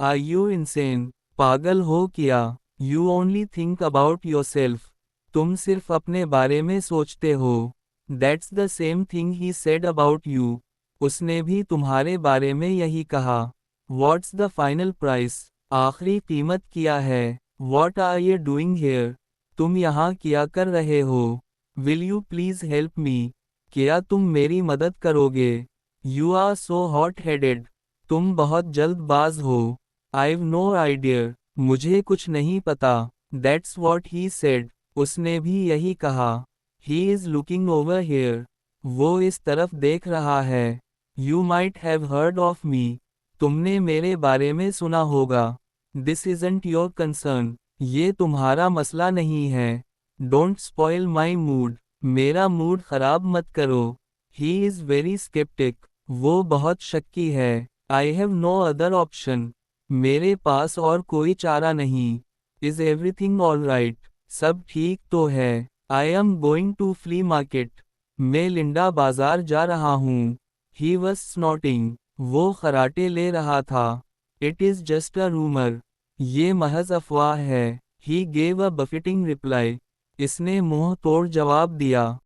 Are you insane? पागल हो क्या? You only think about yourself. तुम सिर्फ अपने बारे में सोचते हो। That's the same thing he said about you. उसने भी तुम्हारे बारे में यही कहा। What's the final price? आखिरी कीमत क्या है? What are you doing here? तुम यहाँ क्या कर रहे हो? Will you please help me? क्या तुम मेरी मदद करोगे? You are so hot headed. तुम बहुत जल्दबाज हो। I've no idea. मुझे कुछ नहीं पता। That's what he said. उसने भी यही कहा। He is looking over here. वो इस तरफ देख रहा है। You might have heard of me. तुमने मेरे बारे में सुना होगा। This isn't your concern. ये तुम्हारा मसला नहीं है। Don't spoil my mood. मेरा मूड खराब मत करो। He is very sceptic. वो बहुत शक्की है। I have no other option. मेरे पास और कोई चारा नहीं। Is everything all right? सब ठीक तो है। I am going to flea market. मैं लिंडा बाजार जा रहा हूँ। He was snorting. वो खराटे ले रहा था। It is just a rumour. ये महज अफवाह है। He gave a befitting reply. इसने मुंह तोड़ जवाब दिया।